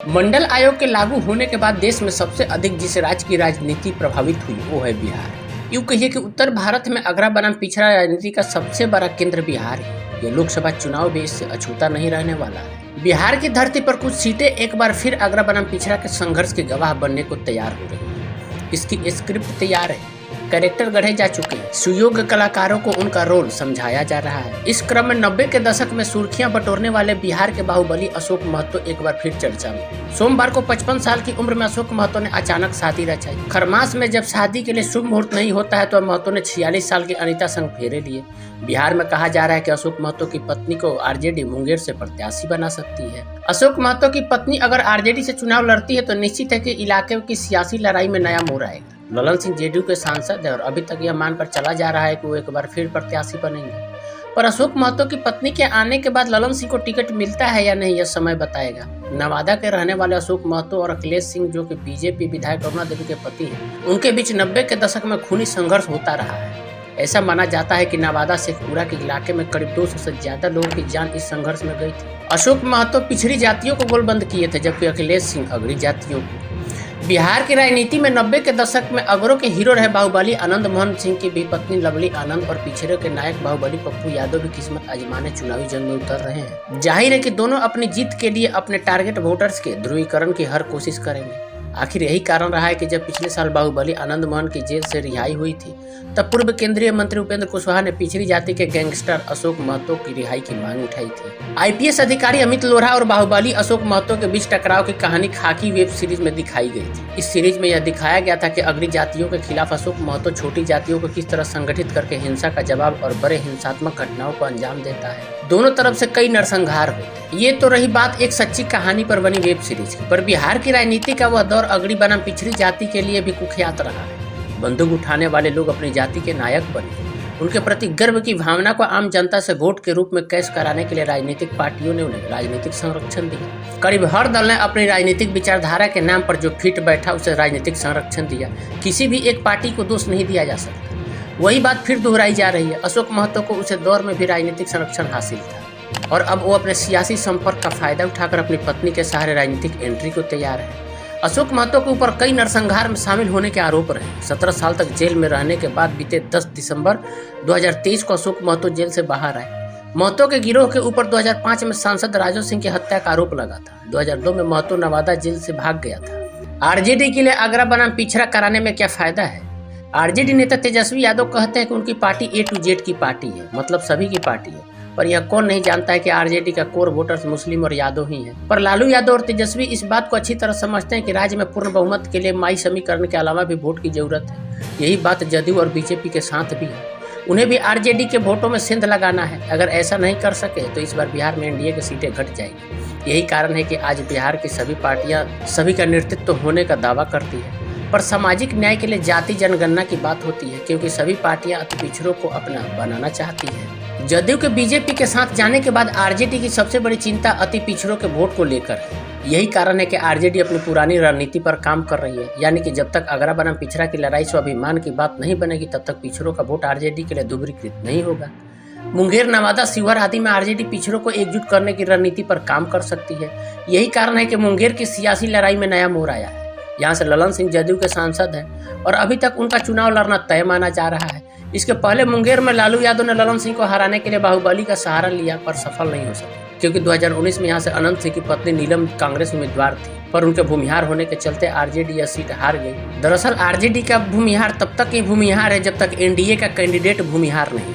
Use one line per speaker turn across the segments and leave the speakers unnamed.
मंडल आयोग के लागू होने के बाद देश में सबसे अधिक जिस राज्य की राजनीति प्रभावित हुई वो है बिहार। यूँ कहिए कि उत्तर भारत में अगरा बनाम पिछड़ा राजनीति का सबसे बड़ा केंद्र बिहार है। ये लोकसभा चुनाव भी इससे अछूता नहीं रहने वाला है। बिहार की धरती पर कुछ सीटें एक बार फिर अगरा बनाम पिछड़ा के संघर्ष के गवाह बनने को तैयार हो रही है। इसकी स्क्रिप्ट तैयार है, कैरेक्टर गढ़े जा चुके हैं, सुयोग्य कलाकारों को उनका रोल समझाया जा रहा है। इस क्रम में 90 के दशक में सुर्खियां बटोरने वाले बिहार के बाहुबली अशोक महतो एक बार फिर चर्चा में। सोमवार को 55 साल की उम्र में अशोक महतो ने अचानक शादी रचाई। खरमास में जब शादी के लिए शुभ मुहूर्त नहीं होता है तो महतो ने 46 साल की अनीता संग फेरे लिए। बिहार में कहा जा रहा है कि अशोक महतो की पत्नी को आरजेडी मुंगेर से प्रत्याशी बना सकती है। अशोक महतो की पत्नी अगर आरजेडी से चुनाव लड़ती है तो निश्चित है कि इलाके की सियासी लड़ाई में नया मोड़ आएगा। ललन सिंह जेडीयू के सांसद है और अभी तक यह मानकर चला जा रहा है कि वो एक बार फिर प्रत्याशी बनेंगे। पर अशोक महतो की पत्नी के आने के बाद ललन सिंह को टिकट मिलता है या नहीं, यह समय बताएगा। नवादा के रहने वाले अशोक महतो और अखिलेश सिंह, जो कि बीजेपी विधायक अरुणा देवी के पति हैं, उनके बीच 90 के दशक में खूनी संघर्ष होता रहा है। ऐसा माना जाता है कि नवादा शेखपुरा के इलाके में करीब 200 से ज्यादा लोगों की जान इस संघर्ष में गई थी। अशोक महतो पिछड़ी जातियों को गोलबंद किए थे, जबकि अखिलेश सिंह अग्री जातियों को। बिहार की राजनीति में 90 के दशक में अगरों के हीरो रहे बाहुबली आनंद मोहन सिंह की भी पत्नी लवली आनंद और पिछड़े के नायक बाहुबली पप्पू यादव भी किस्मत आजमाने चुनावी जंग में उतर रहे हैं। जाहिर है कि दोनों अपनी जीत के लिए अपने टारगेट वोटर्स के ध्रुवीकरण की हर कोशिश करेंगे। आखिर यही कारण रहा है कि जब पिछले साल बाहुबली आनंद मोहन की जेल से रिहाई हुई थी, तब पूर्व केंद्रीय मंत्री उपेंद्र कुशवाहा ने पिछड़ी जाति के गैंगस्टर अशोक महतो की रिहाई की मांग उठाई थी। आईपीएस अधिकारी अमित लोढ़ा और बाहुबली अशोक महतो के बीच टकराव की कहानी खाकी वेब सीरीज में दिखाई गई थी। इस सीरीज में यह दिखाया गया था कि अग्री जातियों के खिलाफ अशोक महतो छोटी जातियों को किस तरह संगठित करके हिंसा का जवाब और बड़े हिंसात्मक घटनाओं को अंजाम देता है। दोनों तरफ से कई नरसंहार होते। ये तो रही बात एक सच्ची कहानी पर बनी वेब सीरीज की, पर बिहार की राजनीति का वह दौर अगड़ी बनाम पिछड़ी जाति के लिए भी कुख्यात रहा है। बंदूक उठाने वाले लोग अपनी जाति के नायक बने। उनके प्रति गर्व की भावना को आम जनता से वोट के रूप में कैश कराने के लिए राजनीतिक पार्टियों ने उन्हें राजनीतिक संरक्षण दिया। करीब हर दल ने अपनी राजनीतिक विचारधारा के नाम पर जो फिट बैठा उसे राजनीतिक संरक्षण दिया। किसी भी एक पार्टी को दोष नहीं दिया जा सकता। वही बात फिर दोहराई जा रही है। अशोक महतो को उस दौर में भी राजनीतिक संरक्षण हासिल था और अब वो अपने सियासी संपर्क का फायदा उठाकर अपनी पत्नी के सहारे राजनीतिक एंट्री को तैयार है। अशोक महतो के ऊपर कई नरसंहार में शामिल होने के आरोप रहे। 17 साल तक जेल में रहने के बाद बीते 10 दिसंबर 2023 को अशोक महतो जेल से बाहर आए। महतो के गिरोह के ऊपर 2005 में सांसद राजू सिंह की हत्या का आरोप लगा था। 2002 में महतो नवादा जेल से भाग गया था। आरजेडी के लिए आगरा बनाम पिछड़ा कराने में क्या फायदा है? आरजेडी नेता तेजस्वी यादव कहते हैं कि उनकी पार्टी ए टू जेड की पार्टी है, मतलब सभी की पार्टी है। पर यह कौन नहीं जानता है कि आरजेडी का कोर वोटर्स मुस्लिम और यादव ही है। पर लालू यादव और तेजस्वी इस बात को अच्छी तरह समझते हैं कि राज्य में पूर्ण बहुमत के लिए माई समीकरण के अलावा भी वोट की जरूरत है। यही बात जदयू और बीजेपी के साथ भी है। उन्हें भी आरजेडी के वोटों में सेंध लगाना है। अगर ऐसा नहीं कर सके तो इस बार बिहार में एनडीए की सीटें घट जाएगी। यही कारण है कि आज बिहार की सभी पार्टियां सभी का नेतृत्व होने का दावा करती है, पर सामाजिक न्याय के लिए जाति जनगणना की बात होती है, क्योंकि सभी पार्टियां अति पिछड़ों को अपना बनाना चाहती है। जदयू के बीजेपी के साथ जाने के बाद आरजेडी की सबसे बड़ी चिंता अति पिछड़ों के वोट को लेकर है। यही कारण है कि आरजेडी अपनी पुरानी रणनीति पर काम कर रही है, यानी कि जब तक अगरा बनाम पिछड़ा की लड़ाई स्वाभिमान की बात नहीं बनेगी तब तक पिछड़ों का वोट आरजेडी के लिए दूरीकृत नहीं होगा। मुंगेर, नवादा, शिवहर आदि में आरजेडी पिछड़ों को एकजुट करने की रणनीति पर काम कर सकती है। यही कारण है कि मुंगेर की सियासी लड़ाई में नया मोड़ आया है। यहाँ से ललन सिंह जदयू के सांसद हैं और अभी तक उनका चुनाव लड़ना तय माना जा रहा है। इसके पहले मुंगेर में लालू यादव ने ललन सिंह को हराने के लिए बाहुबली का सहारा लिया, पर सफल नहीं हो सके, क्योंकि 2019 में यहाँ से अनंत सिंह की पत्नी नीलम कांग्रेस उम्मीदवार थी, पर उनके भूमिहार होने के चलते आरजेडी यह सीट हार गई। दरअसल आरजेडी का भूमिहार तब तक ही भूमिहार है जब तक एनडीए का कैंडिडेट भूमिहार नहीं।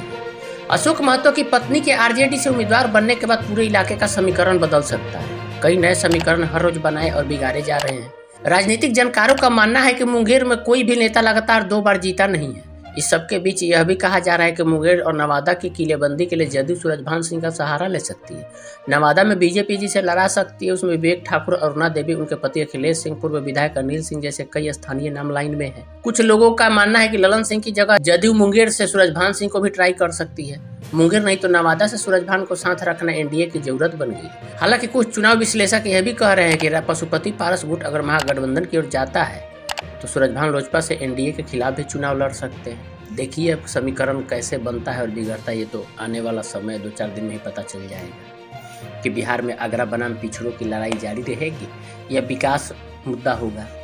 अशोक महतो की पत्नी के आरजेडी से उम्मीदवार बनने के बाद पूरे इलाके का समीकरण बदल सकता है। कई नए समीकरण हर रोज बनाए और बिगाड़े जा रहे हैं। राजनीतिक जानकारों का मानना है कि मुंगेर में कोई भी नेता लगातार 2 बार जीता नहीं है। इस सबके बीच यह भी कहा जा रहा है कि मुंगेर और नवादा की किलेबंदी के लिए जदयू सूरजभान सिंह का सहारा ले सकती है। नवादा में बीजेपी जिसे लड़ा सकती है उसमें विवेक ठाकुर, अरुणा देवी, उनके पति अखिलेश सिंह, पूर्व विधायक अनिल सिंह जैसे कई स्थानीय नाम लाइन में हैं। कुछ लोगों का मानना है कि ललन सिंह की जगह जदयू मुंगेर से सूरजभान सिंह को भी ट्राई कर सकती है। मुंगेर नहीं तो नवादा से सूरजभान को साथ रखना एनडीए की जरूरत बन गई। हालांकि कुछ चुनाव विश्लेषक यह भी कह रहे हैं कि पशुपति पारस गुट अगर महागठबंधन की ओर जाता है तो सूरजभान लोजपा से एनडीए के खिलाफ भी चुनाव लड़ सकते हैं। देखिए अब समीकरण कैसे बनता है और बिगड़ता है, ये तो आने वाला समय 2-4 दिन में ही पता चल जाएगा। कि बिहार में आगरा बनाम पिछड़ों की लड़ाई जारी रहेगी या विकास मुद्दा होगा।